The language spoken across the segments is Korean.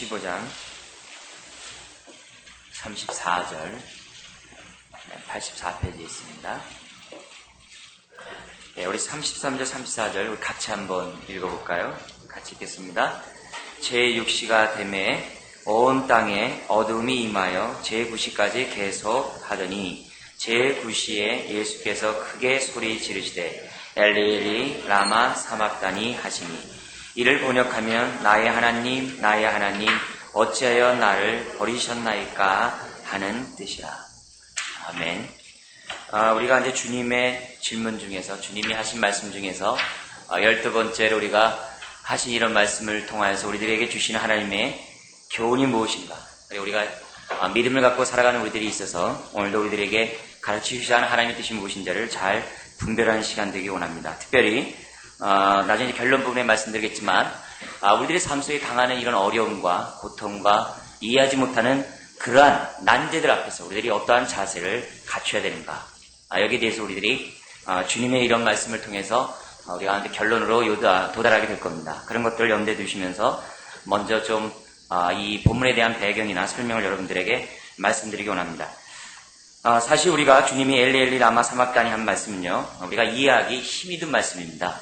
15장 34절 84페이지에 있습니다. 네, 우리 33절 34절 우리 같이 한번 읽어볼까요? 같이 읽겠습니다. 제6시가 되매 온 땅에 어둠이 임하여 제9시까지 계속하더니 제9시에 예수께서 크게 소리 지르시되 엘리 엘리 라마 사막다니 하시니 이를 번역하면 나의 하나님 나의 하나님 어찌하여 나를 버리셨나이까 하는 뜻이라. 아멘. 우리가 이제 주님의 질문 중에서 주님이 하신 말씀 중에서 12번째로 우리가 하신 이런 말씀을 통하여서 우리들에게 주시는 하나님의 교훈이 무엇인가, 우리가 믿음을 갖고 살아가는 우리들이 있어서 오늘도 우리들에게 가르치시자 하는 하나님의 뜻이 무엇인지를 잘 분별하는 시간 되기 원합니다. 특별히 나중에 결론 부분에 말씀드리겠지만 우리들의 삶 속에 당하는 이런 어려움과 고통과 이해하지 못하는 그러한 난제들 앞에서 우리들이 어떠한 자세를 갖춰야 되는가, 여기에 대해서 우리들이 주님의 이런 말씀을 통해서 우리가 결론으로 도달하게 될 겁니다. 그런 것들을 염두에 두시면서 먼저 좀 이 본문에 대한 배경이나 설명을 여러분들에게 말씀드리기 원합니다. 사실 우리가 주님이 엘리 엘리 라마 사막다니 한 말씀은요, 우리가 이해하기 힘이 든 말씀입니다.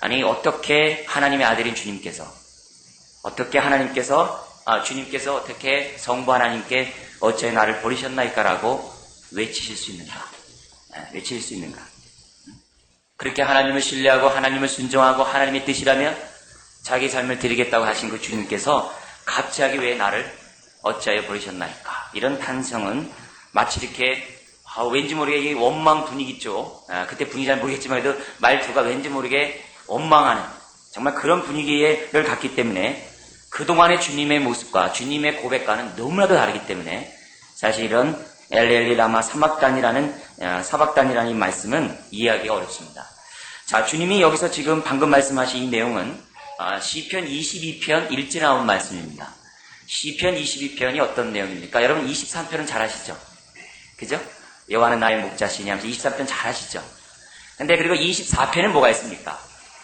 아니, 어떻게 하나님의 아들인 주님께서 주님께서 어떻게 성부 하나님께 어째 나를 버리셨나이까라고 외치실 수 있는가? 그렇게 하나님을 신뢰하고 하나님을 순종하고 하나님의 뜻이라면 자기 삶을 드리겠다고 하신 그 주님께서 갑자기 왜 나를 어찌하여 버리셨나이까? 이런 탄성은 마치 이렇게 왠지 모르게 이 원망 분위기 있죠. 그때 분위기 잘 모르겠지만 그래도 말투가 왠지 모르게 원망하는 정말 그런 분위기를 갖기 때문에 그동안의 주님의 모습과 주님의 고백과는 너무나도 다르기 때문에 사실 이런 엘리 라마 사박단이라는 이 말씀은 이해하기가 어렵습니다. 자, 주님이 여기서 지금 방금 말씀하신 이 내용은 시편 22편 1절에 나온 말씀입니다. 시편 22편이 어떤 내용입니까? 여러분 23편은 잘 아시죠? 그죠? 여호와는 나의 목자시니 하면서 23편 잘 아시죠? 근데 그리고 24편은 뭐가 있습니까?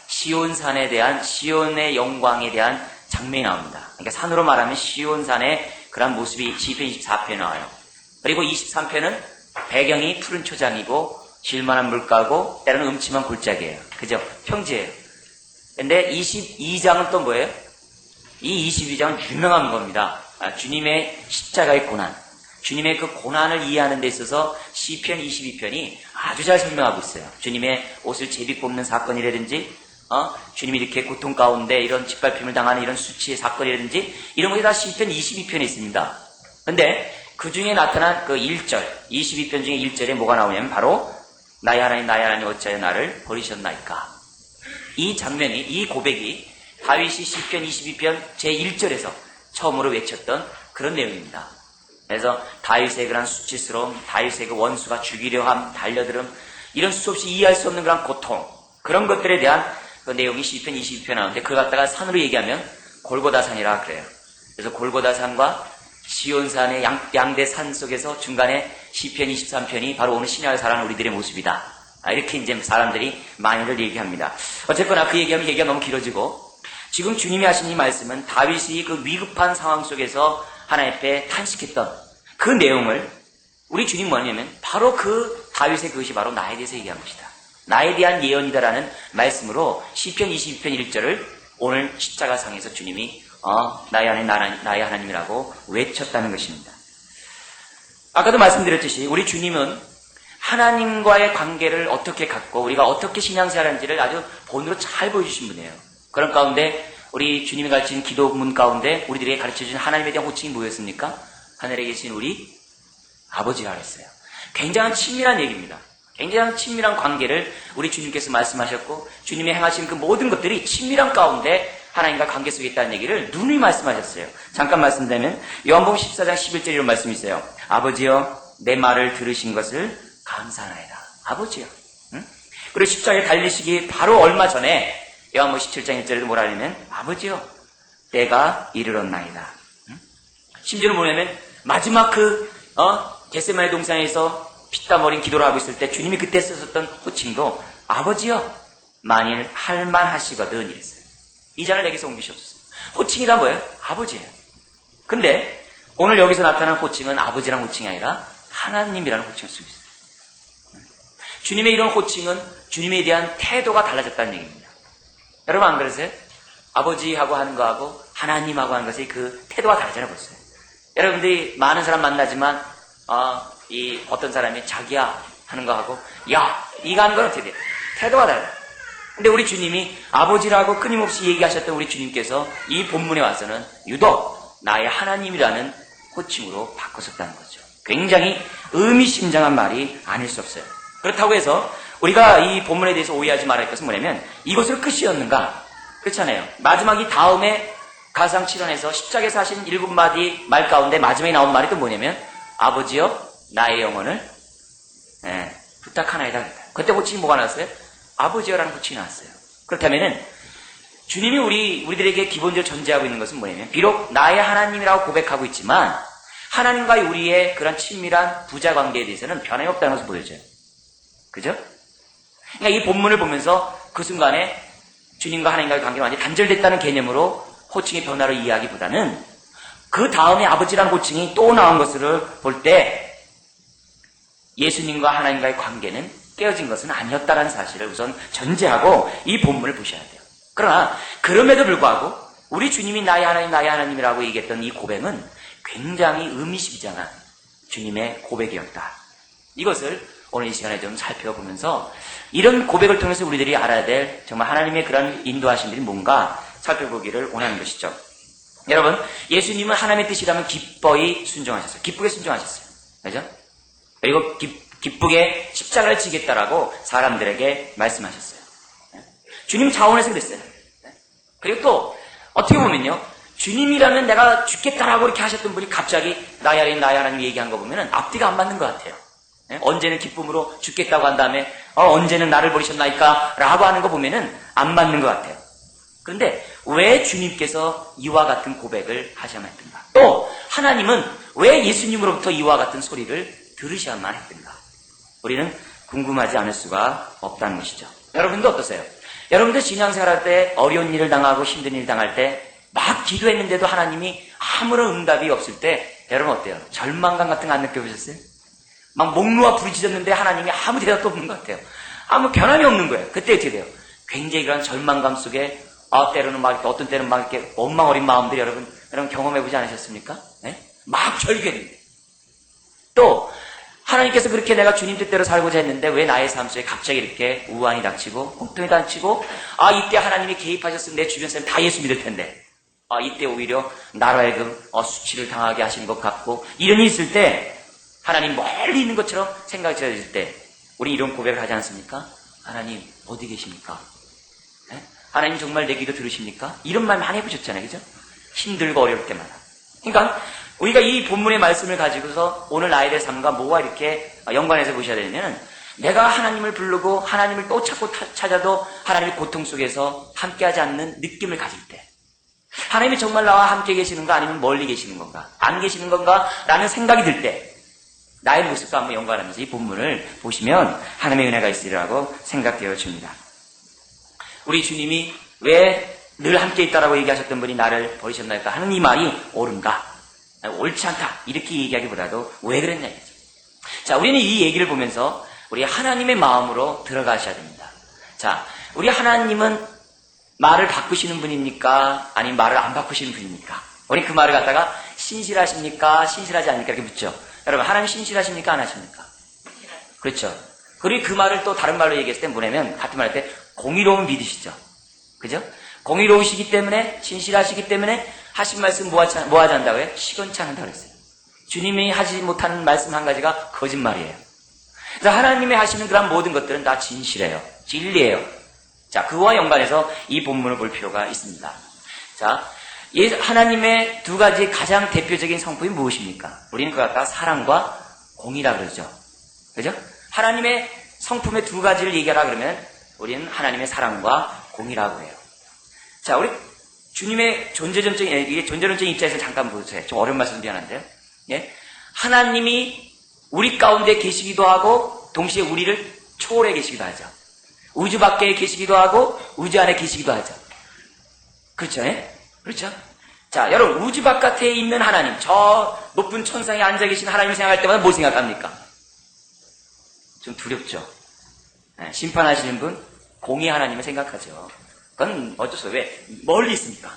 시온산에 대한, 시온의 영광에 대한 장면이 나옵니다. 그러니까 산으로 말하면 시온산의 그런 모습이 시편 24편에 나와요. 그리고 23편은 배경이 푸른 초장이고 질만한 물가고 때로는 음침한 골짜기예요. 그죠? 평지예요. 근데 22장은 또 뭐예요? 이 22장은 유명한 겁니다. 주님의 십자가의 고난, 주님의 그 고난을 이해하는 데 있어서 시편 22편이 아주 잘 설명하고 있어요. 주님의 옷을 제비 뽑는 사건이라든지 주님이 이렇게 고통 가운데 이런 짓밟힘을 당하는 이런 수치의 사건이라든지 이런 것이 다 시편 22편에 있습니다. 근데 그 중에 나타난 그 1절, 22편 중에 1절에 뭐가 나오냐면 바로 나의 하나님 어찌하여 나를 버리셨나이까. 이 장면이, 이 고백이 다윗이 시편 22편 제1절에서 처음으로 외쳤던 그런 내용입니다. 그래서 다윗의 그런 수치스러움, 다윗의 그 원수가 죽이려 함, 달려들음, 이런 수없이 이해할 수 없는 그런 고통, 그런 것들에 대한 그 내용이 시편 22편 나오는데 그걸 갖다가 산으로 얘기하면 골고다산이라 그래요. 그래서 골고다산과 시온산의 양대 산 속에서 중간에 시편 23편이 바로 오늘 신약을 살아가는 우리들의 모습이다. 이렇게 이제 사람들이 많이들 얘기합니다. 어쨌거나 그 얘기가 너무 길어지고, 지금 주님이 하신 이 말씀은 다윗이 그 위급한 상황 속에서 하나님 앞에 탄식했던 그 내용을 우리 주님 뭐냐면 바로 그 다윗의 그것이 바로 나에 대해서 얘기한 것이다. 나에 대한 예언이다라는 말씀으로 시편 22편 1절을 오늘 십자가상에서 주님이 나의 하나님이라고 외쳤다는 것입니다. 아까도 말씀드렸듯이 우리 주님은 하나님과의 관계를 어떻게 갖고 우리가 어떻게 신앙생활하는지를 아주 본으로 잘 보여주신 분이에요. 그런 가운데 우리 주님이 가르치는 기도문 가운데 우리들에게 가르쳐주신 하나님에 대한 호칭이 뭐였습니까? 하늘에 계신 우리 아버지라 그랬어요. 굉장한 친밀한 얘기입니다. 굉장히 친밀한 관계를 우리 주님께서 말씀하셨고, 주님이 행하신 그 모든 것들이 친밀한 가운데 하나님과 관계 속에 있다는 얘기를 누누이 말씀하셨어요. 잠깐 말씀드리면 요한복음 14장 11절 이런 말씀이 있어요. 아버지여 내 말을 들으신 것을 감사하나이다. 아버지요. 응? 그리고 십자가에 달리시기 바로 얼마 전에 요한복음 17장 1절에도 뭐라 하냐면 아버지요 때가 이르렀나이다. 응? 심지어는 뭐냐면 마지막 겟세마네 동산에서 피땀 어린 기도를 하고 있을 때 주님이 그때 썼었던 호칭도 아버지요 만일 할만하시거든 이랬어요. 이 잔을 내게서 옮기시옵소서. 호칭이 다 뭐예요? 아버지예요. 근데 오늘 여기서 나타난 호칭은 아버지라는 호칭이 아니라 하나님이라는 호칭을 쓰고 있어요. 주님의 이런 호칭은 주님에 대한 태도가 달라졌다는 얘기입니다. 여러분 안 그러세요? 아버지하고 하는 거하고 하나님하고 하는 것이 그 태도가 다르잖아요, 벌써. 여러분들이 많은 사람 만나지만 이 어떤 사람이 자기야 하는 거하고 야 이거 하는 건 어떻게 돼요? 태도가 달라요. 근데 우리 주님이 아버지라고 끊임없이 얘기하셨던 우리 주님께서 이 본문에 와서는 유독 나의 하나님이라는 호칭으로 바꾸셨다는 거죠. 굉장히 의미심장한 말이 아닐 수 없어요. 그렇다고 해서 우리가 이 본문에 대해서 오해하지 말아야 할 것은 뭐냐면 이것으로 끝이었는가? 그렇잖아요. 마지막 이 다음에 가상칠언에서 십자가에서 하신 7마디 말 가운데 마지막에 나온 말이 또 뭐냐면 아버지여 나의 영혼을 부탁하나이다. 그때 호칭이 뭐가 나왔어요? 아버지여라는 호칭이 나왔어요. 그렇다면은 주님이 우리들에게 기본적으로 전제하고 있는 것은 뭐냐면 비록 나의 하나님이라고 고백하고 있지만 하나님과의 우리의 그런 친밀한 부자 관계에 대해서는 변함이 없다는 것을 보여줘요. 그죠? 그러니까 이 본문을 보면서 그 순간에 주님과 하나님과의 관계가 완전히 단절됐다는 개념으로 호칭의 변화를 이해하기보다는 그 다음에 아버지라는 호칭이 또 나온 것을 볼 때 예수님과 하나님과의 관계는 깨어진 것은 아니었다는 사실을 우선 전제하고 이 본문을 보셔야 돼요. 그러나 그럼에도 불구하고 우리 주님이 나의 하나님 나의 하나님이라고 얘기했던 이 고백은 굉장히 의미심장한 주님의 고백이었다. 이것을 오늘 이 시간에 좀 살펴보면서 이런 고백을 통해서 우리들이 알아야 될 정말 하나님의 그런 인도하심들이 뭔가 살펴보기를 원하는 것이죠. 여러분, 예수님은 하나님의 뜻이라면 기뻐이 순종하셨어요. 기쁘게 순종하셨어요. 그죠? 그리고 기쁘게 십자가를 지겠다라고 사람들에게 말씀하셨어요. 주님 차원에서 그랬어요. 그리고 또 어떻게 보면요, 주님이라면 내가 죽겠다라고 이렇게 하셨던 분이 갑자기 나의 하나님 나의 하나님 얘기한 거 보면은 앞뒤가 안 맞는 것 같아요. 언제는 기쁨으로 죽겠다고 한 다음에 언제는 나를 버리셨나이까 라고 하는 거 보면은 안 맞는 것 같아요. 그런데 왜 주님께서 이와 같은 고백을 하셔야만 했던가? 또 하나님은 왜 예수님으로부터 이와 같은 소리를 들으셔야만 했던가? 우리는 궁금하지 않을 수가 없다는 것이죠. 여러분도 어떠세요? 여러분들 신앙생활할 때 어려운 일을 당하고 힘든 일을 당할 때 막 기도했는데도 하나님이 아무런 응답이 없을 때 여러분 어때요? 절망감 같은 거 안 느껴보셨어요? 막 목 놓아 부르짖었는데 하나님이 아무 대답도 없는 것 같아요. 아무 변함이 없는 거예요. 그때 어떻게 돼요? 굉장히 그런 절망감 속에 때로는 막 이렇게 어떤 때는 막 이렇게 원망 어린 마음들이 여러분 경험해보지 않으셨습니까? 네? 막 절규했는데 또 하나님께서 그렇게 내가 주님 뜻대로 살고자 했는데 왜 나의 삶 속에 갑자기 이렇게 우환이 닥치고 고통이 닥치고 이때 하나님이 개입하셨으면 내 주변 사람이 다 예수 믿을 텐데 이때 오히려 나로 하여금 수치를 당하게 하시는 것 같고 이런 일이 있을 때 하나님 멀리 있는 것처럼 생각이 들어질 때 우리 이런 고백을 하지 않습니까? 하나님 어디 계십니까? 네? 하나님 정말 내 기도 들으십니까? 이런 말 많이 해보셨잖아요. 그죠? 힘들고 어려울 때마다. 그러니까 우리가 이 본문의 말씀을 가지고서 오늘 나에 대해 삶과 뭐가 이렇게 연관해서 보셔야 되냐면 내가 하나님을 부르고 하나님을 또 찾아도 하나님의 고통 속에서 함께하지 않는 느낌을 가질 때 하나님이 정말 나와 함께 계시는가 아니면 멀리 계시는 건가 안 계시는 건가 라는 생각이 들 때 나의 모습과 한번 연관하면서 이 본문을 보시면 하나님의 은혜가 있으리라고 생각되어집니다. 우리 주님이 왜 늘 함께 있다라고 얘기하셨던 분이 나를 버리셨나이까 하는 이 말이 옳은가 옳지 않다 이렇게 얘기하기보다도 왜 그랬냐 이거죠. 자, 우리는 이 얘기를 보면서 우리 하나님의 마음으로 들어가셔야 됩니다. 자, 우리 하나님은 말을 바꾸시는 분입니까? 아니면 말을 안 바꾸시는 분입니까? 우리 그 말을 갖다가 신실하십니까? 신실하지 않습니까? 이렇게 묻죠. 여러분, 하나님 신실하십니까? 안 하십니까? 그렇죠. 그리고 그 말을 또 다른 말로 얘기했을 때 뭐냐면 같은 말 할 때 공의로움을 믿으시죠. 그죠? 공의로우시기 때문에 신실하시기 때문에 하신 말씀 뭐 하지 않는다고요? 시건치 않는다고 그랬어요. 주님이 하지 못하는 말씀 한 가지가 거짓말이에요. 그래서 하나님이 하시는 그런 모든 것들은 다 진실해요. 진리예요. 자, 그와 연관해서 이 본문을 볼 필요가 있습니다. 자, 하나님의 두 가지 가장 대표적인 성품이 무엇입니까? 우리는 그걸 갖다가 사랑과 공의라 그러죠. 그죠? 하나님의 성품의 두 가지를 얘기하라 그러면 우리는 하나님의 사랑과 공의라고 해요. 자, 우리 주님의 존재론적인 입장에서 잠깐 보세요. 좀 어려운 말씀 미안한데요. 예? 하나님이 우리 가운데 계시기도 하고 동시에 우리를 초월해 계시기도 하죠. 우주 밖에 계시기도 하고 우주 안에 계시기도 하죠. 그렇죠? 예? 그렇죠? 자, 여러분, 우주 바깥에 있는 하나님, 저 높은 천상에 앉아 계신 하나님을 생각할 때마다 뭐 생각합니까? 좀 두렵죠. 네, 심판하시는 분, 공의 하나님을 생각하죠. 그건 어쩔 수 없어요. 왜? 멀리 있으니까.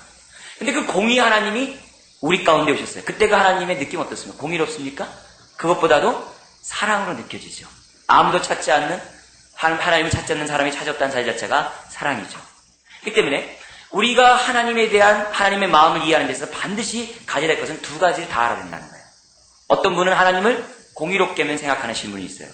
근데 그 공의 하나님이 우리 가운데 오셨어요. 그때 그 하나님의 느낌 어떻습니까? 공의롭습니까? 그것보다도 사랑으로 느껴지죠. 아무도 찾지 않는, 하나님을 찾지 않는 사람이 찾았다는 사실 자체가 사랑이죠. 그렇기 때문에 우리가 하나님에 대한 하나님의 마음을 이해하는 데서 반드시 가져야 될 것은 두 가지를 다 알아야 된다는 거예요. 어떤 분은 하나님을 공의롭게만 생각하는 분이 있어요.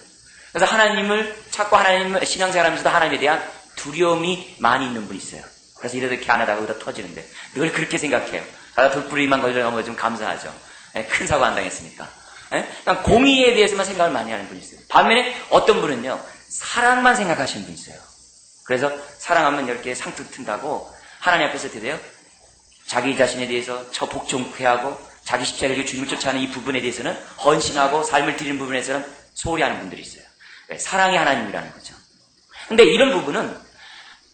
그래서 하나님을 찾고 하나님을 신앙생활하면서도 하나님에 대한 두려움이 많이 있는 분이 있어요. 그래서 이렇게 안 하다가 의다 터지는데 늘 그렇게 생각해요. 가다 돌부리만 걸려가면 좀 감사하죠. 네, 큰 사고 안 당했으니까. 네? 그러니까 공의에 대해서만 생각을 많이 하는 분이 있어요. 반면에 어떤 분은요, 사랑만 생각하시는 분이 있어요. 그래서 사랑하면 이렇게 상투 튼다고 하나님 앞에서 어떻게 돼요? 자기 자신에 대해서 저 복종케하고 자기 십자가를 주님을 쫓아가는 이 부분에 대해서는 헌신하고 삶을 드리는 부분에서는 소홀히 하는 분들이 있어요. 사랑이 하나님이라는 거죠. 근데 이런 부분은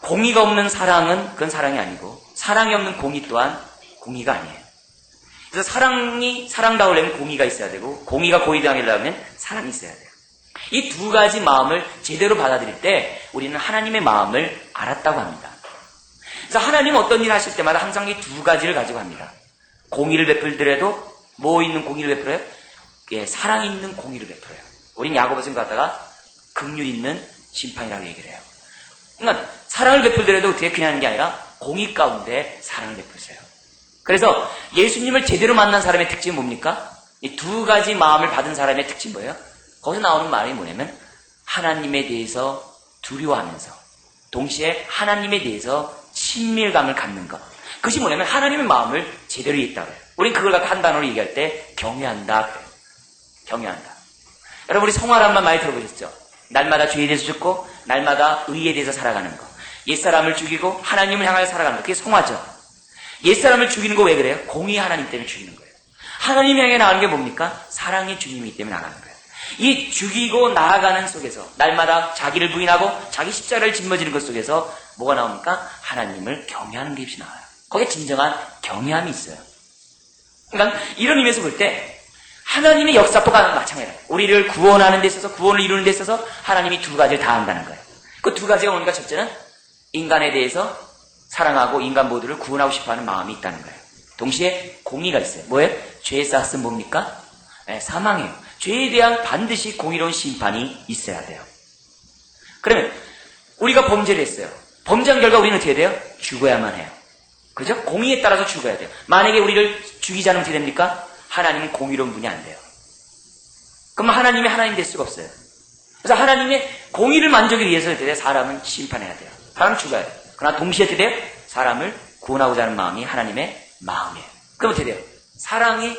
공의가 없는 사랑은 그건 사랑이 아니고 사랑이 없는 공의 또한 공의가 아니에요. 그래서 사랑이 사랑다우려면 공의가 있어야 되고 공의가 공의당하려면 사랑이 있어야 돼요. 이 두 가지 마음을 제대로 받아들일 때 우리는 하나님의 마음을 알았다고 합니다. 그래서 하나님은 어떤 일을 하실 때마다 항상 이 두 가지를 가지고 합니다. 공의를 베풀더라도 뭐 있는 공의를 베풀어요? 예, 사랑 있는 공의를 베풀어요. 우린 야고보서를 갖다가 긍휼 있는 심판이라고 얘기를 해요. 그러니까 사랑을 베풀더라도 어떻게 그냥 하는 게 아니라 공의 가운데 사랑을 베푸세요. 그래서 예수님을 제대로 만난 사람의 특징이 뭡니까? 이 두 가지 마음을 받은 사람의 특징이 뭐예요? 거기서 나오는 말이 뭐냐면 하나님에 대해서 두려워하면서 동시에 하나님에 대해서 친밀감을 갖는 것. 그것이 뭐냐면 하나님의 마음을 제대로 이해했다고 해요. 우린 그걸 갖고 한 단어로 얘기할 때 경외한다 그래요. 경외한다. 여러분 우리 성화란만 많이 들어보셨죠? 날마다 죄에 대해서 죽고 날마다 의에 대해서 살아가는 거. 옛사람을 죽이고 하나님을 향하여 살아가는 거. 그게 성화죠. 옛사람을 죽이는 거 왜 그래요? 공의 하나님 때문에 죽이는 거예요. 하나님 향해 나가는 게 뭡니까? 사랑의 주님이기 때문에 나가는 거예요. 이 죽이고 나아가는 속에서 날마다 자기를 부인하고 자기 십자가를 짊어지는 것 속에서 뭐가 나옵니까? 하나님을 경외하는 게 없이 나와요. 거기에 진정한 경외함이 있어요. 그러니까 이런 의미에서 볼 때 하나님의 역사법과 마찬가지예요. 우리를 구원하는 데 있어서 구원을 이루는 데 있어서 하나님이 두 가지를 다 한다는 거예요. 그 두 가지가 뭡니까? 첫째는 인간에 대해서 사랑하고 인간 모두를 구원하고 싶어하는 마음이 있다는 거예요. 동시에 공의가 있어요. 뭐예요? 죄에 쌓았으면 뭡니까? 네, 사망이에요. 죄에 대한 반드시 공의로운 심판이 있어야 돼요. 그러면 우리가 범죄를 했어요. 범죄한 결과 우리는 어떻게 돼요? 죽어야만 해요. 그죠? 공의에 따라서 죽어야 돼요. 만약에 우리를 죽이지 않으면 어떻게 됩니까? 하나님은 공의로운 분이 안 돼요. 그럼 하나님이 하나님 될 수가 없어요. 그래서 하나님의 공의를 만족하기 위해서 어떻게 돼요? 사람은 심판해야 돼요. 사람은 죽어야 돼요. 그러나 동시에 어떻게 돼요? 사람을 구원하고자 하는 마음이 하나님의 마음이에요. 그럼 어떻게 돼요? 사랑이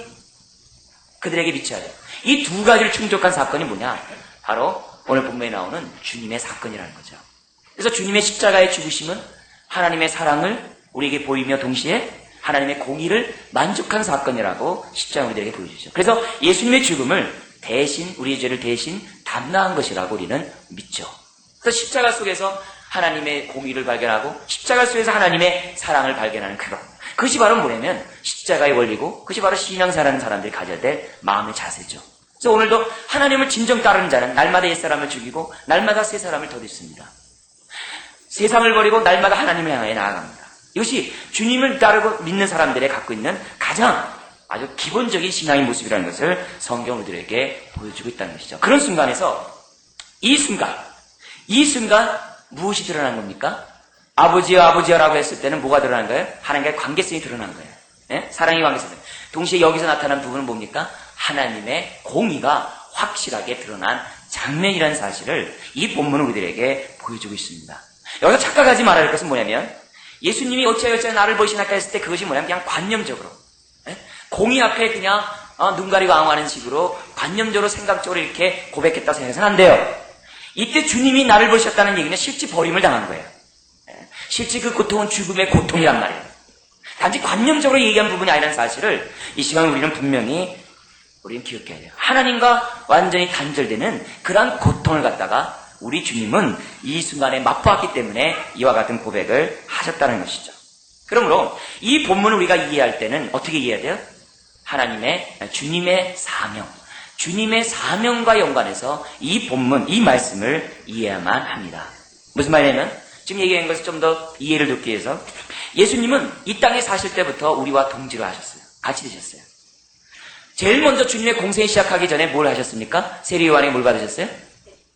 그들에게 미쳐야 돼요. 이 두 가지를 충족한 사건이 뭐냐? 바로 오늘 본문에 나오는 주님의 사건이라는 거죠. 그래서 주님의 십자가의 죽으심은 하나님의 사랑을 우리에게 보이며 동시에 하나님의 공의를 만족한 사건이라고 십자가 우리에게 보여주죠. 그래서 예수님의 죽음을 대신 우리의 죄를 대신 담당한 것이라고 우리는 믿죠. 그래서 십자가 속에서 하나님의 공의를 발견하고 십자가 속에서 하나님의 사랑을 발견하는 그것. 그것이 바로 뭐냐면 십자가의 원리고 그것이 바로 신앙생활하는 사람들이 가져야 될 마음의 자세죠. 그래서 오늘도 하나님을 진정 따르는 자는 날마다 옛사람을 죽이고 날마다 새 사람을 더듬습니다. 세상을 버리고 날마다 하나님을 향해 나아갑니다. 이것이 주님을 따르고 믿는 사람들이 갖고 있는 가장 아주 기본적인 신앙의 모습이라는 것을 성경 우리들에게 보여주고 있다는 것이죠. 그런 순간에서 이 순간 무엇이 드러난 겁니까? 아버지여 아버지여라고 했을 때는 뭐가 드러난 거예요? 하나님과의 관계성이 드러난 거예요. 네? 사랑의 관계성. 동시에 여기서 나타난 부분은 뭡니까? 하나님의 공의가 확실하게 드러난 장면이라는 사실을 이 본문은 우리들에게 보여주고 있습니다. 여기서 착각하지 말아야 할 것은 뭐냐면 예수님이 어찌하여 나를 보시나까 했을 때 그것이 뭐냐면 그냥 관념적으로 공의 앞에 그냥 눈 가리고 앙하는 식으로 관념적으로 생각적으로 이렇게 고백했다고 생각해서는 안 돼요. 이때 주님이 나를 보셨다는 얘기는 실제 버림을 당한 거예요. 실제 그 고통은 죽음의 고통이란 말이에요. 단지 관념적으로 얘기한 부분이 아니라는 사실을 이 시간 우리는 분명히 우리는 기억해야 돼요. 하나님과 완전히 단절되는 그러한 고통을 갖다가 우리 주님은 이 순간에 맛보았기 때문에 이와 같은 고백을 하셨다는 것이죠. 그러므로 이 본문을 우리가 이해할 때는 어떻게 이해해야 돼요? 주님의 사명, 주님의 사명과 연관해서 이 본문, 이 말씀을 이해해야만 합니다. 무슨 말이냐면 지금 얘기한 것을 좀 더 이해를 돕기 위해서 예수님은 이 땅에 사실 때부터 우리와 동지로 하셨어요. 같이 되셨어요. 제일 먼저 주님의 공생이 시작하기 전에 뭘 하셨습니까? 세례요한에게 뭘 받으셨어요?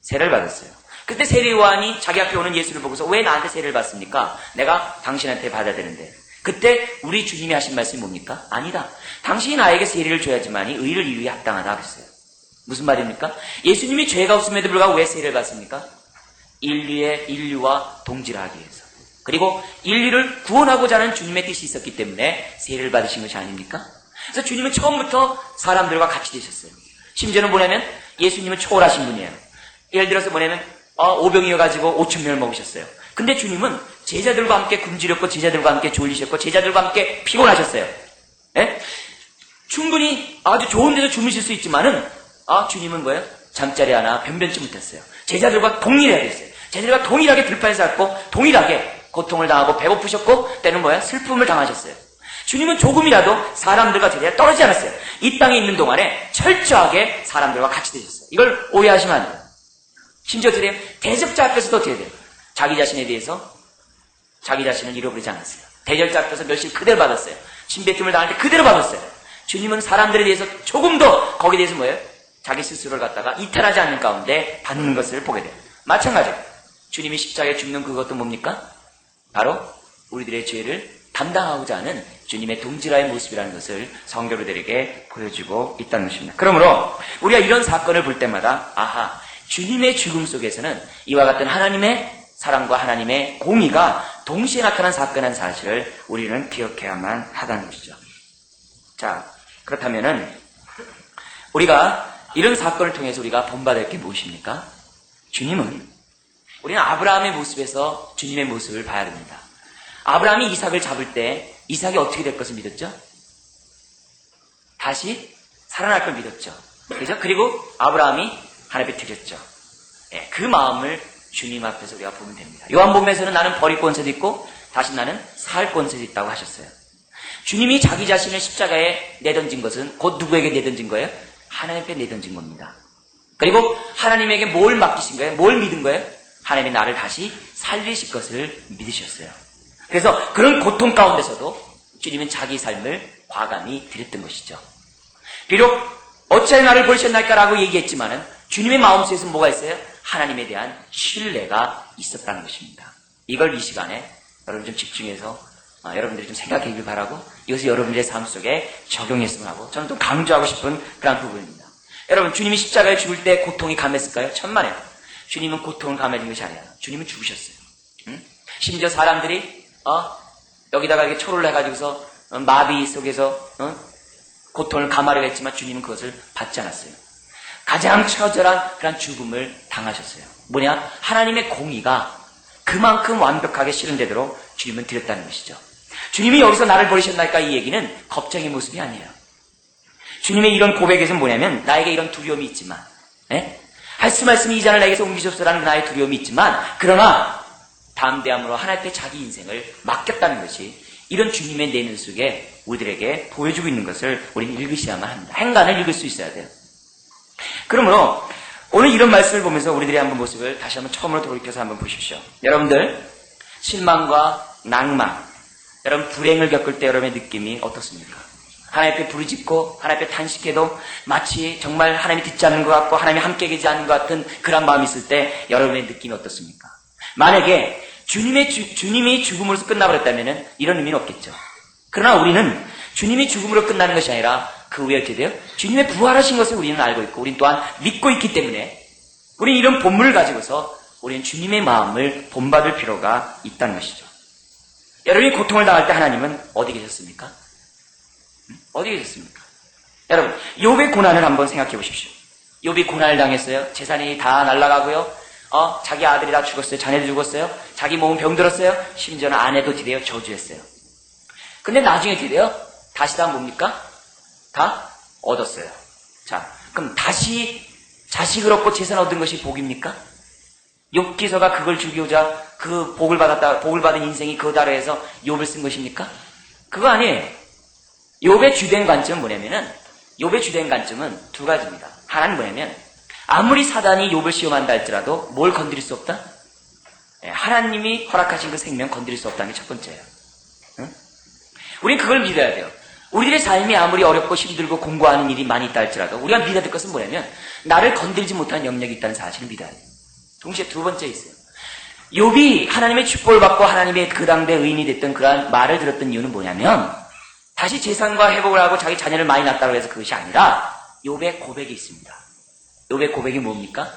세례를 받았어요. 그때 세례요한이 자기 앞에 오는 예수를 보고서 왜 나한테 세례를 받습니까? 내가 당신한테 받아야 되는데. 그때 우리 주님이 하신 말씀이 뭡니까? 아니다. 당신이 나에게 세례를 줘야지만이 의를 이루기 합당하다 그랬어요. 무슨 말입니까? 예수님이 죄가 없음에도 불구하고 왜 세례를 받습니까? 인류와 동지를 하기 위해서. 그리고 인류를 구원하고자 하는 주님의 뜻이 있었기 때문에 세례를 받으신 것이 아닙니까? 그래서 주님은 처음부터 사람들과 같이 되셨어요. 심지어는 뭐냐면 예수님은 초월하신 분이에요. 예를 들어서 뭐냐면 오병이어가지고 5,000명을 먹으셨어요. 근데 주님은 제자들과 함께 굶주렸고 제자들과 함께 졸리셨고 제자들과 함께 피곤하셨어요. 예? 충분히 아주 좋은 데서 주무실 수 있지만은 주님은 뭐예요? 잠자리 하나 변변치 못했어요. 제자들과 동일하게 했어요. 제자들과 동일하게 들판에서 았고 동일하게 고통을 당하고 배고프셨고 때는 뭐야? 슬픔을 당하셨어요. 주님은 조금이라도 사람들과 제자리에 떨어지지 않았어요. 이 땅에 있는 동안에 철저하게 사람들과 같이 되셨어요. 이걸 오해하시면 안 돼요. 심지어 어떻게 돼요? 대적자 앞에서도 어떻게 돼요? 자기 자신에 대해서 자기 자신을 잃어버리지 않았어요. 대적자 앞에서 멸시를 그대로 받았어요. 침뱉음을 당할 때 그대로 받았어요. 주님은 사람들에 대해서 조금도 거기에 대해서 뭐예요? 자기 스스로를 갖다가 이탈하지 않는 가운데 받는 것을 보게 돼요. 마찬가지로 주님이 십자가에 죽는 그것도 뭡니까? 바로 우리들의 죄를 담당하고자 하는 주님의 동질화의 모습이라는 것을 성도들에게 보여주고 있다는 것입니다. 그러므로 우리가 이런 사건을 볼 때마다 주님의 죽음 속에서는 이와 같은 하나님의 사랑과 하나님의 공의가 동시에 나타난 사건이라는 사실을 우리는 기억해야만 하다는 것이죠. 자, 그렇다면은 우리가 이런 사건을 통해서 우리가 본받을 게 무엇입니까? 우리는 아브라함의 모습에서 주님의 모습을 봐야 됩니다. 아브라함이 이삭을 잡을 때 이삭이 어떻게 될 것을 믿었죠? 다시 살아날 걸 믿었죠. 그죠? 그리고 아브라함이 하나님께 드렸죠. 그 마음을 주님 앞에서 우리가 보면 됩니다. 요한복음에서는 나는 버릴 권세도 있고 다시 나는 살 권세도 있다고 하셨어요. 주님이 자기 자신을 십자가에 내던진 것은 곧 누구에게 내던진 거예요? 하나님께 내던진 겁니다. 그리고 하나님에게 뭘 맡기신 거예요? 뭘 믿은 거예요? 하나님이 나를 다시 살리실 것을 믿으셨어요. 그래서 그런 고통 가운데서도 주님은 자기 삶을 과감히 드렸던 것이죠. 비록 어찌하여 나를 버리셨나이까라고 얘기했지만은 주님의 마음속에서 뭐가 있어요? 하나님에 대한 신뢰가 있었다는 것입니다. 이걸 이 시간에 여러분 좀 집중해서 여러분들이 좀 생각해 보길 바라고 이것을 여러분들의 삶 속에 적용했으면 하고 저는 좀 강조하고 싶은 그런 부분입니다. 여러분 주님이 십자가에 죽을 때 고통이 감했을까요? 천만에요. 주님은 고통을 감해준 것이 아니라 주님은 죽으셨어요. 심지어 사람들이 여기다가 이렇게 초를 해가지고서 마비 속에서 고통을 감하려고 했지만 주님은 그것을 받지 않았어요. 가장 처절한 그런 죽음을 당하셨어요. 뭐냐? 하나님의 공의가 그만큼 완벽하게 실현되도록 주님은 드렸다는 것이죠. 주님이 여기서 나를 버리셨나이까 이 얘기는 겁쟁이 모습이 아니에요. 주님의 이런 고백에서는 뭐냐면 나에게 이런 두려움이 있지만 말씀이 이 잔을 나에게서 옮기셨소라는 나의 두려움이 있지만 그러나 담대함으로 하나님 앞에 자기 인생을 맡겼다는 것이 이런 주님의 내면 속에 우리들에게 보여주고 있는 것을 우리는 읽으셔야만 합니다. 행간을 읽을 수 있어야 돼요. 그러므로 오늘 이런 말씀을 보면서 우리들의 한번 모습을 다시 한번 처음으로 돌이켜서 한번 보십시오. 여러분들 실망과 낭만, 여러분 불행을 겪을 때 여러분의 느낌이 어떻습니까? 하나님 앞에 부르짖고 하나님 앞에 탄식해도 마치 정말 하나님이 듣지 않는 것 같고 하나님이 함께 계시지 않는 것 같은 그런 마음이 있을 때 여러분의 느낌이 어떻습니까? 만약에 주님이 죽음으로서 끝나버렸다면 이런 의미는 없겠죠. 그러나 우리는 주님이 죽음으로 끝나는 것이 아니라 그 후에 어떻게 돼요? 주님의 부활하신 것을 우리는 알고 있고 우리는 또한 믿고 있기 때문에 우리는 이런 본문을 가지고서 우리는 주님의 마음을 본받을 필요가 있다는 것이죠. 여러분이 고통을 당할 때 하나님은 어디 계셨습니까? 어디 계셨습니까? 여러분 욥의 고난을 한번 생각해 보십시오. 욥이 고난을 당했어요. 재산이 다 날아가고요. 자기 아들이 다 죽었어요. 자녀도 죽었어요. 자기 몸은 병들었어요. 심지어는 아내도 드디어 저주했어요. 근데 나중에 드디어 다시 다 뭡니까? 다 얻었어요. 자, 그럼 다시 자식을 얻고 재산 얻은 것이 복입니까? 욥기서가 그걸 주기고자 그 복을 받은 인생이 그거다로 해서 욥을 쓴 것입니까? 그거 아니에요. 욥의 주된 관점은 뭐냐면은, 욥의 주된 관점은 두 가지입니다. 하나는 뭐냐면, 아무리 사단이 욥을 시험한다 할지라도 뭘 건드릴 수 없다? 하나님이 허락하신 그 생명 건드릴 수 없다는 게 첫 번째예요. 응? 우린 그걸 믿어야 돼요. 우리들의 삶이 아무리 어렵고 힘들고 공부하는 일이 많이 있다 할지라도 우리가 믿어야 될 것은 뭐냐면, 나를 건드리지 못하는 영역이 있다는 사실을 믿어야 돼요. 동시에 두 번째 있어요. 욥이 하나님의 축복을 받고 하나님의 그 당대 의인이 됐던 그러한 말을 들었던 이유는 뭐냐면, 다시 재산과 회복을 하고 자기 자녀를 많이 낳았다고 해서 그것이 아니라 욥의 고백이 있습니다. 욥의 고백이 뭡니까?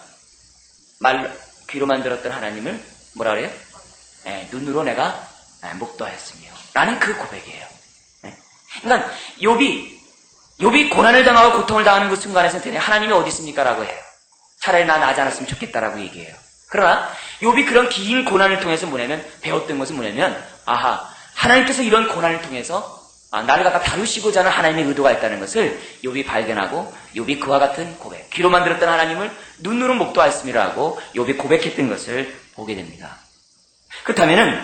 귀로만 들었던 하나님을 뭐라 그래요? 눈으로 내가 목도하였으며 라는 그 고백이에요. 그러니까 욥이 고난을 당하고 고통을 당하는 그 순간에서는 하나님이 어디 있습니까? 라고 해요. 차라리 나 나지 않았으면 좋겠다라고 얘기해요. 그러나 욥이 그런 긴 고난을 통해서 배웠던 것은 뭐냐면, 하나님께서 이런 고난을 통해서 나를 갖다 다루시고자 하는 하나님의 의도가 있다는 것을 욥이 발견하고, 욥이 그와 같은 고백, 귀로만 들었던 하나님을 눈으로 목도하였음이라고 욥이 고백했던 것을 보게 됩니다. 그렇다면은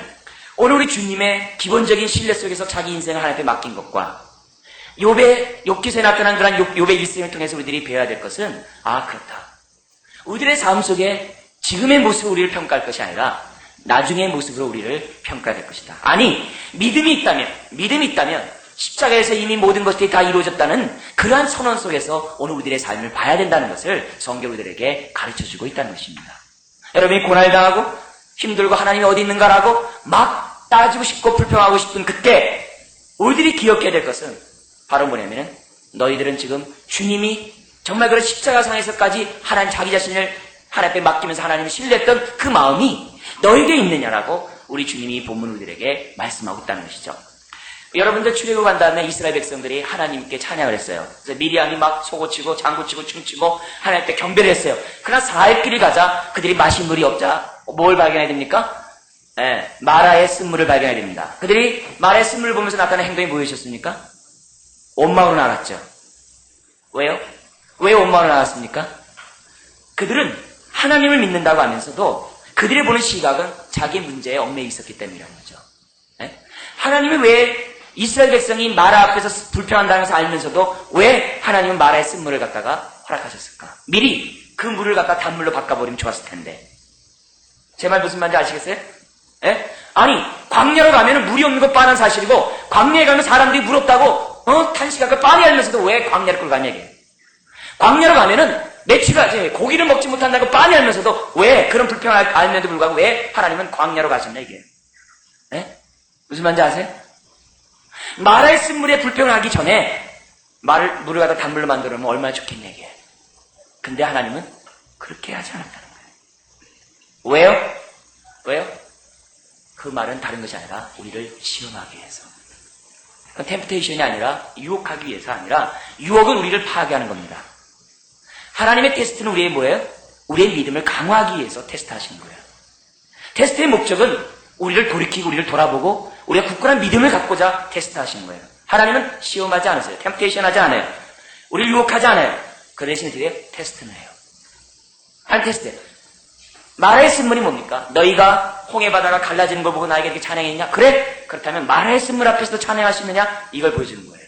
오늘 우리 주님의 기본적인 신뢰 속에서 자기 인생을 하나님께 맡긴 것과 욥기서에 나타난 그런 욥의 일생을 통해서 우리들이 배워야 될 것은, 그렇다. 우리들의 삶 속에 지금의 모습으로 우리를 평가할 것이 아니라 나중의 모습으로 우리를 평가할 것이다. 아니, 믿음이 있다면 십자가에서 이미 모든 것들이 다 이루어졌다는 그러한 선언 속에서 오늘 우리들의 삶을 봐야 된다는 것을 성경 우리들에게 가르쳐주고 있다는 것입니다. 여러분이 고난을 당하고 힘들고 하나님이 어디 있는가라고 막 따지고 싶고 불평하고 싶은 그때 우리들이 기억해야 될 것은 바로 뭐냐면은, 너희들은 지금 주님이 정말 그런 십자가상에서까지 하나님 자기 자신을 하나님 앞에 맡기면서 하나님을 신뢰했던 그 마음이 너에게 있느냐라고 우리 주님이 본문 우리들에게 말씀하고 있다는 것이죠. 여러분들 출애굽한 다음에 이스라엘 백성들이 하나님께 찬양을 했어요. 그래서 미리암이 막 소고치고 장구치고 춤추고 하나님 앞에 경배를 했어요. 그러나 4일 길을 가자 그들이 마실 물이 없자 뭘 발견해야 됩니까? 마라의 쓴물을 발견해야 됩니다. 그들이 마라의 쓴물을 보면서 나타난 행동이 무엇이었습니까? 원망으로 나갔죠. 왜요? 왜 원망으로 나갔습니까? 그들은 하나님을 믿는다고 하면서도 그들이 보는 시각은 자기 문제에 얽매여 있었기 때문이라는 거죠. 하나님이 왜 이스라엘 백성이 마라 앞에서 불평한다는 것을 알면서도 왜 하나님은 마라의 쓴물을 갖다가 허락하셨을까? 미리 그 물을 갖다 단물로 바꿔버리면 좋았을 텐데. 제 말 무슨 말인지 아시겠어요? 아니, 광야로 가면 물이 없는 거 뻔한 사실이고, 광야에 가면 사람들이 물 없다고 탄식하고 뻔히 알면서도 왜 광야를 끌고 가냐 이게. 광야로 가면은 며칠까지 고기를 먹지 못한다고 뻔히 알면서도 왜 그런 불평을 알면도 불구하고 왜 하나님은 광야로 가셨나 이게. 무슨 말인지 아세요? 마라의 쓴물에 불평을 하기 전에 물을 갖다 단물로 만들어 놓으면 얼마나 좋겠냐 이게. 근데 하나님은 그렇게 하지 않았다는 거예요. 왜요? 그 말은 다른 것이 아니라 우리를 시험하기 위해서. 그건 템프테이션이 아니라 유혹하기 위해서 아니라 유혹은 우리를 파괴하는 겁니다. 하나님의 테스트는 우리의 뭐예요? 우리의 믿음을 강화하기 위해서 테스트하시는 거예요. 테스트의 목적은 우리를 돌이키고 우리를 돌아보고 우리가 굳건한 믿음을 갖고자 테스트하시는 거예요. 하나님은 시험하지 않으세요. 템프테이션 하지 않아요. 우리를 유혹하지 않아요. 그 대신에 어떻게 테스트는 해요. 한 테스트. 마라의 쓴물이 뭡니까? 너희가 홍해 바다가 갈라지는 걸 보고 나에게 이렇게 찬양했냐? 그래? 그렇다면 마라의 쓴물 앞에서도 찬양할 수 있느냐? 이걸 보여주는 거예요.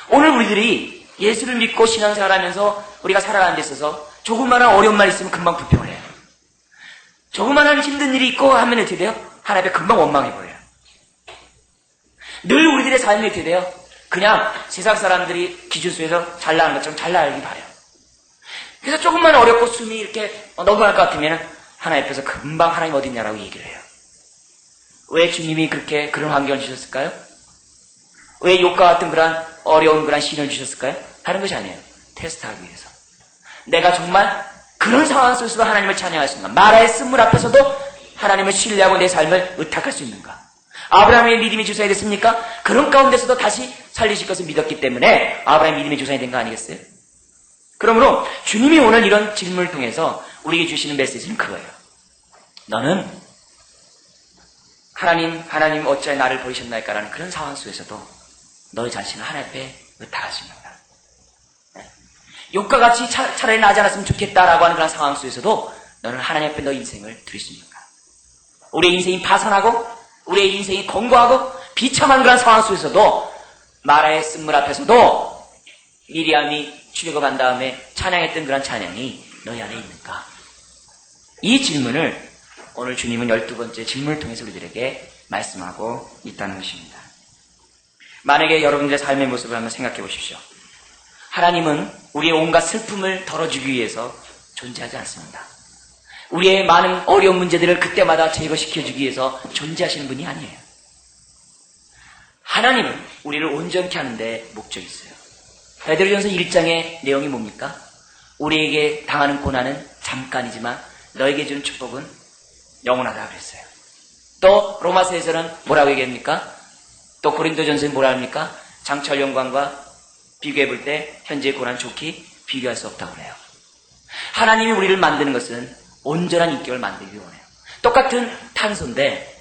오늘 우리들이 예수를 믿고 신앙생활하면서 우리가 살아가는 데 있어서 조그마한 어려운 말 있으면 금방 불평을 해요. 조그마한 힘든 일이 있고 하면 어떻게 돼요? 하나님 앞에 금방 원망해버려요. 늘 우리들의 삶이 어떻게 돼요? 그냥 세상 사람들이 기준 속에서 잘 나가는 것처럼 잘 나가길 바래요. 그래서 조금만 어렵고 숨이 이렇게 넘어갈 것 같으면 하나님 앞에서 금방 하나님 어디 있냐라고 얘기를 해요. 왜 주님이 그렇게 그런 환경을 주셨을까요? 왜 욥과 같은 그런 어려운 그런 시련을 주셨을까요? 다른 것이 아니에요. 테스트하기 위해서. 내가 정말 그런 상황 속에서도 하나님을 찬양할 수 있는가? 마라의 쓴물 앞에서도 하나님을 신뢰하고 내 삶을 의탁할 수 있는가? 아브라함의 믿음이 조상이 됐습니까? 그런 가운데서도 다시 살리실 것을 믿었기 때문에 아브라함의 믿음의 조상이 된 거 아니겠어요? 그러므로 주님이 오늘 이런 질문을 통해서 우리에게 주시는 메시지는 그거예요. 너는 하나님 어찌하여 나를 버리셨나이까라는 그런 상황 속에서도 너의 자신을 하나님 앞에 의탁할 수 있는가? 욕과 같이 차라리 나지 않았으면 좋겠다라고 하는 그런 상황 속에서도 너는 하나님 앞에 너 인생을 드리십니까? 우리의 인생이 파산하고 우리의 인생이 공고하고 비참한 그런 상황 속에서도 마라의 쓴물 앞에서도 미리암이 출애굽한 다음에 찬양했던 그런 찬양이 너희 안에 있는가? 이 질문을 오늘 주님은 12번째 질문을 통해서 우리들에게 말씀하고 있다는 것입니다. 만약에 여러분들의 삶의 모습을 한번 생각해 보십시오. 하나님은 우리의 온갖 슬픔을 덜어주기 위해서 존재하지 않습니다. 우리의 많은 어려운 문제들을 그때마다 제거시켜주기 위해서 존재하시는 분이 아니에요. 하나님은 우리를 온전케 하는데 목적이 있어요. 베드로전서 1장의 내용이 뭡니까? 우리에게 당하는 고난은 잠깐이지만 너에게 주는 축복은 영원하다 그랬어요. 또 로마서에서는 뭐라고 얘기합니까? 또 고린도전서에 뭐라 합니까? 장차의 영광과 비교해 볼 때 현재의 고난 좋게 비교할 수 없다고 그래요. 하나님이 우리를 만드는 것은 온전한 인격을 만들기 원해요. 똑같은 탄소인데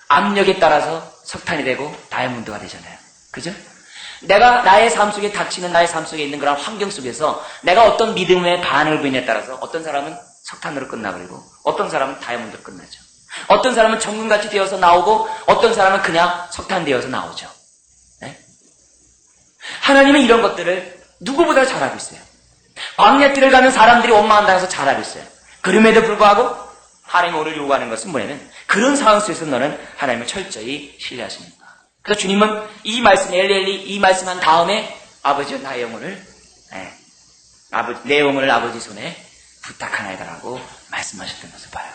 압력에 따라서 석탄이 되고 다이아몬드가 되잖아요. 그죠? 내가 나의 삶 속에 닥치는 나의 삶 속에 있는 그런 환경 속에서 내가 어떤 믿음의 반응을 보이냐에 따라서 어떤 사람은 석탄으로 끝나버리고 어떤 사람은 다이아몬드로 끝나죠. 어떤 사람은 정금같이 되어서 나오고 어떤 사람은 그냥 석탄 되어서 나오죠. 네? 하나님은 이런 것들을 누구보다 잘 알고 있어요. 광야길을 가는 사람들이 원망한다고 해서 잘 알고 있어요. 그럼에도 불구하고 하나님이 우리를 요구하는 것은 뭐냐면 그런 상황 속에서 너는 하나님을 철저히 신뢰하십니까? 그래서 주님은 이 말씀 엘리엘리 이 말씀한 다음에 아버지여 나의 영혼을 내 영혼을 아버지 손에 부탁하나이다라고 말씀하셨던 것을 봐요.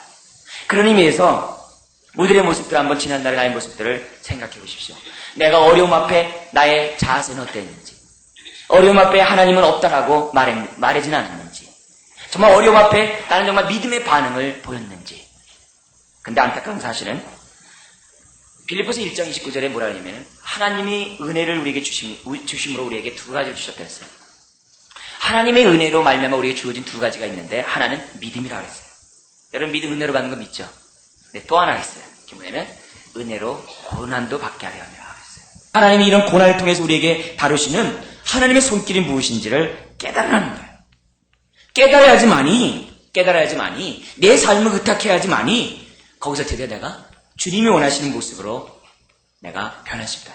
그런 의미에서 우리들의 모습들 한번 지난날의 나의 모습들을 생각해 보십시오. 내가 어려움 앞에 나의 자세는 어땠는지, 어려움 앞에 하나님은 없다라고 말하진 않았는지, 정말 어려움 앞에 나는 정말 믿음의 반응을 보였는지. 근데 안타까운 사실은 빌립보서 1장 29절에 뭐라 하냐면 하나님이 은혜를 우리에게 주심으로 우리에게 두 가지를 주셨다 했어요. 하나님의 은혜로 말미암아 우리에게 주어진 두 가지가 있는데 하나는 믿음이라고 했어요. 여러분 믿음 은혜로 받는 거 믿죠? 네, 또 하나 있어요. 그게 뭐냐면 은혜로 고난도 받게 하려 함이라고 했어요. 하나님이 이런 고난을 통해서 우리에게 다루시는 하나님의 손길이 무엇인지를 깨달으라는 거예요. 깨달아야지만이 내 삶을 의탁해야지만이 거기서 드디어 내가 주님이 원하시는 모습으로 내가 변화십니다.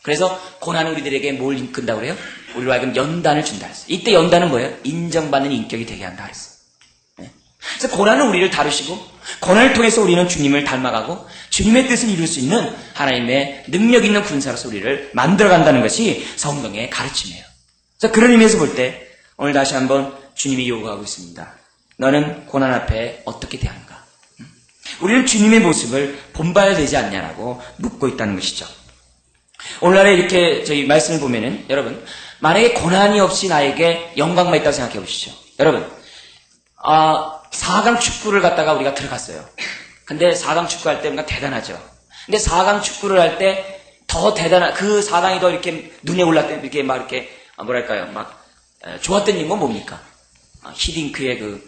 그래서 고난은 우리들에게 뭘 이끈다고 그래요? 우리로 하여금 연단을 준다 했어요. 이때 연단은 뭐예요? 인정받는 인격이 되게 한다 했어요. 네? 그래서 고난은 우리를 다루시고 고난을 통해서 우리는 주님을 닮아가고 주님의 뜻을 이룰 수 있는 하나님의 능력 있는 군사로서 우리를 만들어간다는 것이 성경의 가르침이에요. 그래서 그런 의미에서 볼 때 오늘 다시 한번 주님이 요구하고 있습니다. 너는 고난 앞에 어떻게 대하는가? 우리는 주님의 모습을 본봐야 되지 않냐라고 묻고 있다는 것이죠. 오늘날에 이렇게 저희 말씀을 보면은 여러분 만약에 고난이 없이 나에게 영광만 있다고 생각해 보시죠. 여러분 4강 축구를 갖다가 우리가 들어갔어요. 근데 4강 축구할 때 뭔가 대단하죠. 근데 4강 축구를 할 때 더 대단한 그 4강이 더 이렇게 눈에 올랐던 이렇게 막 이렇게 뭐랄까요 막 좋았던 이유가 뭡니까? 히딩크의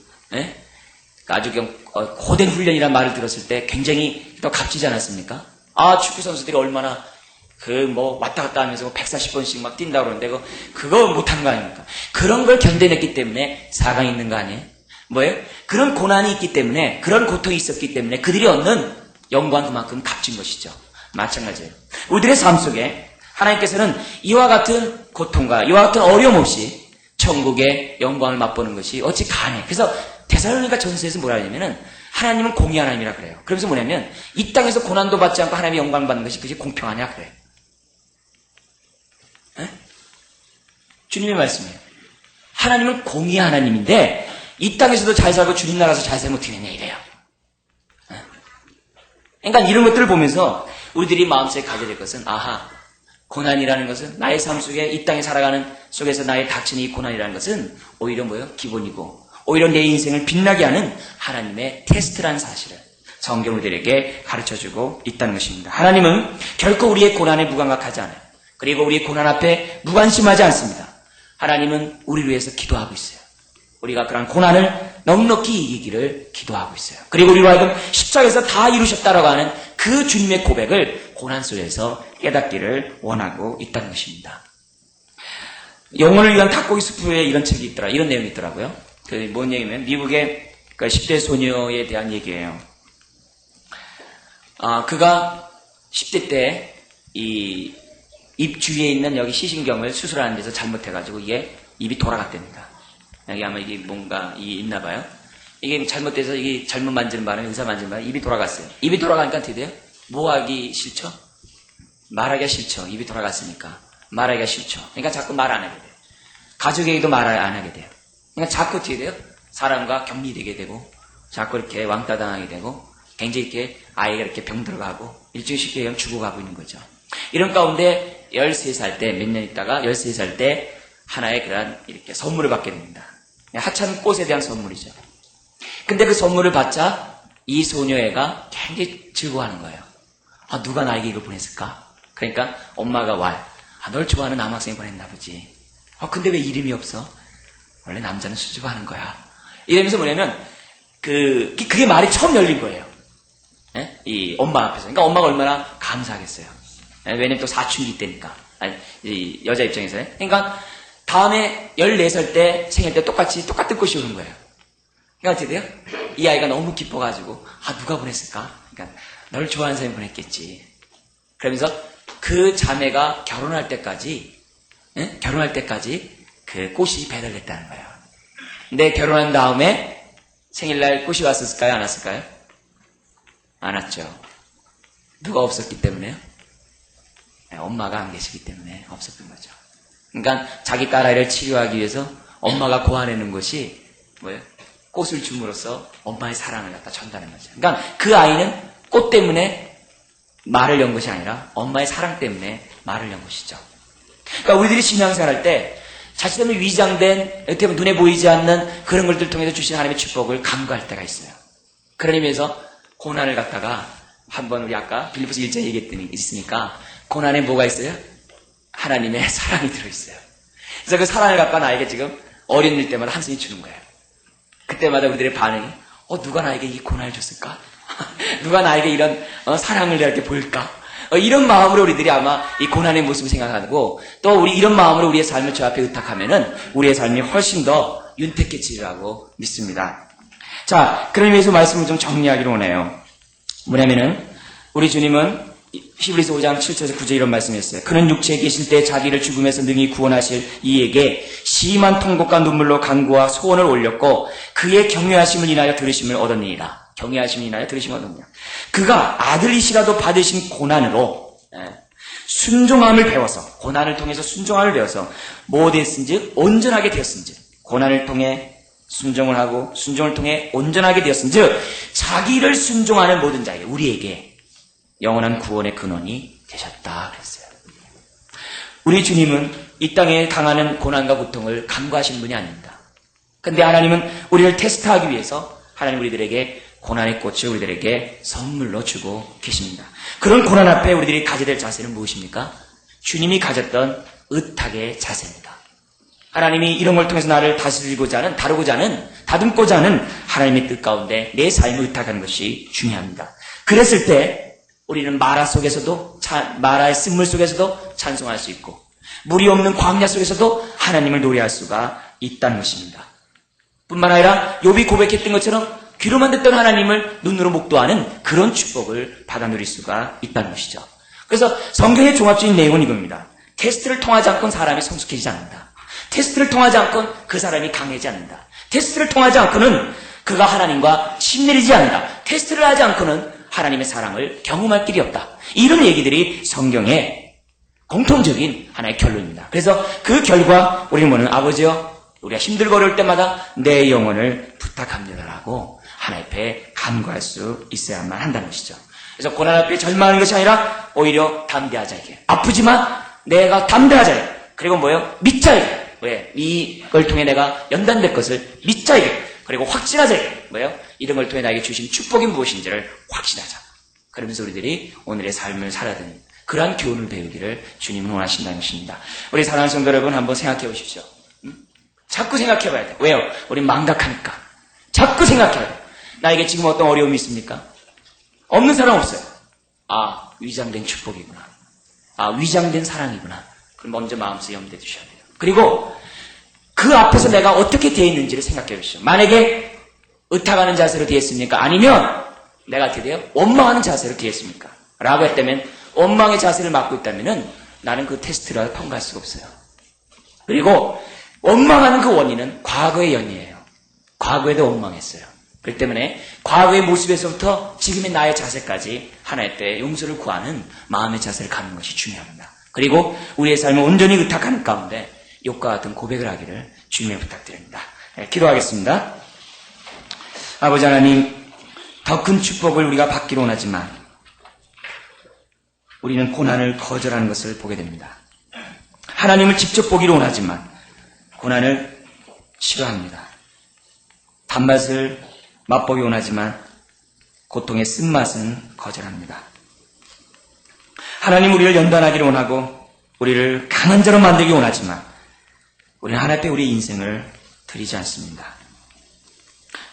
아주 고된 훈련이라는 말을 들었을 때 굉장히 더 값지지 않았습니까? 축구 선수들이 얼마나 왔다 갔다 하면서 140번씩 막 뛴다고 그러는데 그거 못한 거 아닙니까? 그런 걸 견뎌냈기 때문에 4강에 있는 거 아니에요? 뭐예요? 그런 고난이 있기 때문에, 그런 고통이 있었기 때문에 그들이 얻는 영광 그만큼 값진 것이죠. 마찬가지예요. 우리들의 삶 속에 하나님께서는 이와 같은 고통과 이와 같은 어려움 없이 천국의 영광을 맛보는 것이 어찌 가능해. 그래서 데살로니가 전서에서 뭐라 하냐면은 하나님은 공의 하나님이라 그래요. 그러면서 뭐냐면 이 땅에서 고난도 받지 않고 하나님의 영광 받는 것이 그게 공평하냐 그래요. 주님의 말씀이에요. 하나님은 공의 하나님인데 이 땅에서도 잘 살고 주님 나라에서 잘 살면 어떻게 되냐 이래요. 그러니까 이런 것들을 보면서 우리들이 마음속에 가져야 될 것은 고난이라는 것은 나의 삶 속에 이 땅에 살아가는 속에서 나의 닥치는 이 고난이라는 것은 오히려 기본이고 오히려 내 인생을 빛나게 하는 하나님의 테스트라는 사실을 성경 우리들에게 가르쳐주고 있다는 것입니다. 하나님은 결코 우리의 고난에 무감각하지 않아요. 그리고 우리의 고난 앞에 무관심하지 않습니다. 하나님은 우리를 위해서 기도하고 있어요. 우리가 그런 고난을 넉넉히 이기기를 기도하고 있어요. 그리고 우리로 하여금 십자가에서 다 이루셨다라고 하는 그 주님의 고백을 고난 속에서 깨닫기를 원하고 있다는 것입니다. 영혼을 위한 닭고기 수프에 이런 책이 있더라. 이런 내용이 있더라고요. 뭔 얘기냐면 미국의 10대 소녀에 대한 얘기예요. 그가 10대 때 이 입 주위에 있는 여기 시신경을 수술하는 데서 잘못해가지고 이게 입이 돌아갔답니다. 여기 아마 이게 뭔가 있나 봐요. 이게 잘못돼서 이게 잘못 만지는 바람에 의사 만지는 바람에 입이 돌아갔어요. 입이 돌아가니까 어떻게 돼요? 뭐 하기 싫죠? 말하기가 싫죠. 입이 돌아갔으니까. 말하기가 싫죠. 그러니까 자꾸 말 안 하게 돼요. 가족에게도 말 안 하게 돼요. 그러니까 자꾸 어떻게 돼요? 사람과 격리되게 되고 자꾸 이렇게 왕따 당하게 되고 굉장히 이렇게 아이가 이렇게 병들어가고 일종의 쉽게 얘기하면 죽어가고 있는 거죠. 이런 가운데 13살 때, 몇 년 있다가 13살 때 하나의 그런 이렇게 선물을 받게 됩니다. 하찮은 꽃에 대한 선물이죠. 근데 그 선물을 받자 이 소녀애가 굉장히 즐거워하는 거예요. 누가 나에게 이걸 보냈을까? 그러니까 엄마가 널 좋아하는 남학생이 보냈나 보지. 근데 왜 이름이 없어? 원래 남자는 수줍어하는 거야. 이러면서 뭐냐면 그게 말이 처음 열린 거예요. 예? 이 엄마 앞에서. 그러니까 엄마가 얼마나 감사하겠어요. 왜냐면 또 사춘기 때니까. 이 여자 입장에서요. 그러니까 다음에 14살 때 생일 때 똑같은 꽃이 오는 거예요. 그러니까 어떻게 돼요? 이 아이가 너무 기뻐가지고 누가 보냈을까? 그러니까 널 좋아하는 사람이 보냈겠지. 그러면서 그 자매가 결혼할 때까지 그 꽃이 배달됐다는 거예요. 근데 결혼한 다음에 생일날 꽃이 왔을까요? 안 왔을까요? 안 왔죠. 누가 없었기 때문에요? 엄마가 안 계시기 때문에 없었던 거죠. 그러니까 자기 딸아이를 치료하기 위해서 엄마가 고아내는 것이 뭐예요? 꽃을 줌으로써 엄마의 사랑을 갖다 전달하는 거죠. 그러니까 그 아이는 꽃 때문에 말을 연 것이 아니라 엄마의 사랑 때문에 말을 연 것이죠. 그러니까 우리들이 신앙생활할 때 자칫하면 위장된, 어떻게 보면 눈에 보이지 않는 그런 것들을 통해서 주신 하나님의 축복을 간구할 때가 있어요. 그런 의미에서 고난을 갖다가 한번 우리 아까 빌립보서 1장 얘기했더니 있으니까 고난에 뭐가 있어요? 하나님의 사랑이 들어있어요. 그래서 그 사랑을 갖다 나에게 지금 어린 일 때마다 한 손이 주는 거예요. 그때마다 우리들의 반응이 누가 나에게 이 고난을 줬을까? 누가 나에게 이런 사랑을 이렇게 보일까? 이런 마음으로 우리들이 아마 이 고난의 모습을 생각하고 또 우리 이런 마음으로 우리의 삶을 저 앞에 의탁하면은 우리의 삶이 훨씬 더 윤택해지리라고 믿습니다. 자, 그런 의미에서 말씀을 좀 정리하기로 하네요. 뭐냐면은 우리 주님은 히브리서 5장 7절에서 9절 이런 말씀했어요. 그는 육체에 계실 때 자기를 죽음에서 능히 구원하실 이에게 심한 통곡과 눈물로 간구와 소원을 올렸고 그의 경외하심을 인하여 들으심을 얻었느니라. 경외하심을 인하여 들으심을 얻었느니라. 그가 아들이시라도 받으신 고난으로 순종함을 배워서 고난을 통해서 순종함을 배워서 뭐됐은지 온전하게 되었은지 고난을 통해 순종을 하고 순종을 통해 온전하게 되었은즉 자기를 순종하는 모든 자에게 우리에게 영원한 구원의 근원이 되셨다 그랬어요. 우리 주님은 이 땅에 당하는 고난과 고통을 간과하신 분이 아닙니다. 그런데 하나님은 우리를 테스트하기 위해서 하나님 우리들에게 고난의 꽃을 우리들에게 선물로 주고 계십니다. 그런 고난 앞에 우리들이 가져야 될 자세는 무엇입니까? 주님이 가졌던 의탁의 자세입니다. 하나님이 이런 걸 통해서 나를 다스리고자 하는, 다듬고자 하는 하나님의 뜻 가운데 내 삶을 의탁하는 것이 중요합니다. 그랬을 때 우리는 마라 속에서도, 마라의 쓴물 속에서도 찬송할 수 있고 물이 없는 광야 속에서도 하나님을 노래할 수가 있다는 것입니다. 뿐만 아니라 욥이 고백했던 것처럼 귀로만 듣던 하나님을 눈으로 목도하는 그런 축복을 받아 누릴 수가 있다는 것이죠. 그래서 성경의 종합적인 내용은 이겁니다. 테스트를 통하지 않고는 사람이 성숙해지지 않는다. 테스트를 통하지 않고는 그 사람이 강해지지 않는다. 테스트를 통하지 않고는 그가 하나님과 친밀해지지 않는다. 테스트를 하지 않고는 하나님의 사랑을 경험할 길이 없다. 이런 얘기들이 성경의 공통적인 하나의 결론입니다. 그래서 그 결과 우리는 뭐는 아버지여 우리가 힘들고 어려울 때마다 내 영혼을 부탁합니다라고 하나님 앞에 간구할 수 있어야만 한다는 것이죠. 그래서 고난 앞에 절망하는 것이 아니라 오히려 담대하자 이게 아프지만 내가 담대하자 그리고 뭐예요? 믿자 이게 왜? 이걸 통해 내가 연단될 것을 믿자 이게 그리고 확신하자 이게 뭐예요? 이런 걸 통해 나에게 주신 축복이 무엇인지를 확신하자. 그러면서 우리들이 오늘의 삶을 살아가는 그러한 교훈을 배우기를 주님은 원하신다는 것입니다. 우리 사랑하는 성도 여러분 한번 생각해 보십시오. 자꾸 생각해 봐야 돼요. 왜요? 우린 망각하니까. 자꾸 생각해야 돼요. 나에게 지금 어떤 어려움이 있습니까? 없는 사람 없어요. 위장된 축복이구나. 위장된 사랑이구나. 그럼 먼저 마음속에 염두에 두셔야 돼요. 그리고 그 앞에서 내가 어떻게 되어 있는지를 생각해 보십시오. 만약에 의탁하는 자세로 되어 있습니까? 아니면 내가 어떻게 돼요? 원망하는 자세로 되어 있습니까? 라고 했다면 원망의 자세를 맡고 있다면 나는 그 테스트를 통과할 수가 없어요. 그리고 원망하는 그 원인은 과거의 연이에요. 과거에도 원망했어요. 그렇기 때문에 과거의 모습에서부터 지금의 나의 자세까지 하나의 때에 용서를 구하는 마음의 자세를 갖는 것이 중요합니다. 그리고 우리의 삶을 온전히 의탁하는 가운데 욕과 같은 고백을 하기를 주님에 부탁드립니다. 네, 기도하겠습니다. 아버지 하나님, 더 큰 축복을 우리가 받기로 원하지만 우리는 고난을 거절하는 것을 보게 됩니다. 하나님을 직접 보기로 원하지만 고난을 싫어합니다. 단맛을 맛보기 원하지만 고통의 쓴맛은 거절합니다. 하나님 우리를 연단하기를 원하고 우리를 강한 자로 만들기 원하지만 우리는 하나님 앞에 우리의 인생을 드리지 않습니다.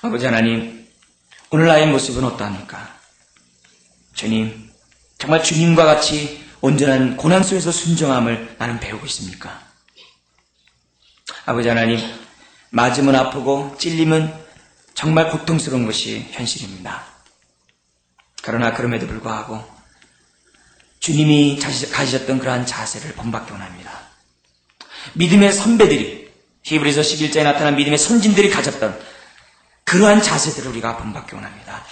아버지 하나님, 오늘 나의 모습은 어떠합니까? 주님, 정말 주님과 같이 온전한 고난 속에서 순종함을 나는 배우고 있습니까? 아버지 하나님, 맞으면 아프고 찔림은 정말 고통스러운 것이 현실입니다. 그러나 그럼에도 불구하고 주님이 가지셨던 그러한 자세를 본받기 원합니다. 믿음의 선배들이, 히브리서 11장에 나타난 믿음의 선진들이 가졌던 그러한 자세들을 우리가 본받기 원합니다.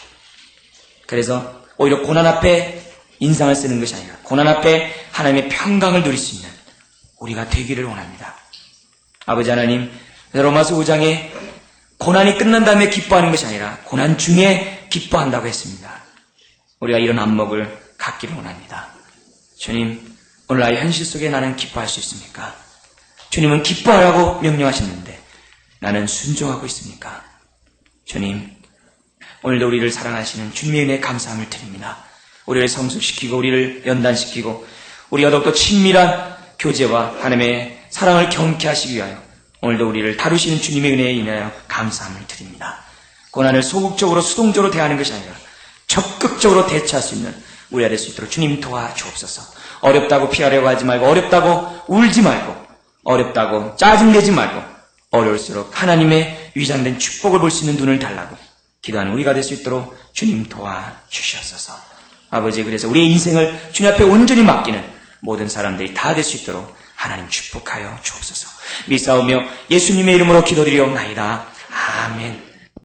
그래서 오히려 고난 앞에 인상을 쓰는 것이 아니라 고난 앞에 하나님의 평강을 누릴 수 있는 우리가 되기를 원합니다. 아버지 하나님, 로마서 5장에 고난이 끝난 다음에 기뻐하는 것이 아니라 고난 중에 기뻐한다고 했습니다. 우리가 이런 안목을 갖기를 원합니다. 주님, 오늘 나의 현실 속에 나는 기뻐할 수 있습니까? 주님은 기뻐하라고 명령하셨는데 나는 순종하고 있습니까? 주님, 오늘도 우리를 사랑하시는 주님의 은혜에 감사함을 드립니다. 우리를 성숙시키고 우리를 연단시키고 우리가 더욱더 친밀한 교제와 하나님의 사랑을 경험케 하시기 위하여 오늘도 우리를 다루시는 주님의 은혜에 인하여 감사함을 드립니다. 고난을 소극적으로 수동적으로 대하는 것이 아니라 적극적으로 대처할 수 있는 우리가 될 수 있도록 주님 도와주옵소서. 어렵다고 피하려고 하지 말고, 어렵다고 울지 말고, 어렵다고 짜증내지 말고, 어려울수록 하나님의 위장된 축복을 볼 수 있는 눈을 달라고 기도하는 우리가 될 수 있도록 주님 도와주시옵소서. 아버지, 그래서 우리의 인생을 주님 앞에 온전히 맡기는 모든 사람들이 다 될 수 있도록 하나님 축복하여 주옵소서. 믿사오며 예수님의 이름으로 기도드리옵나이다. 아멘.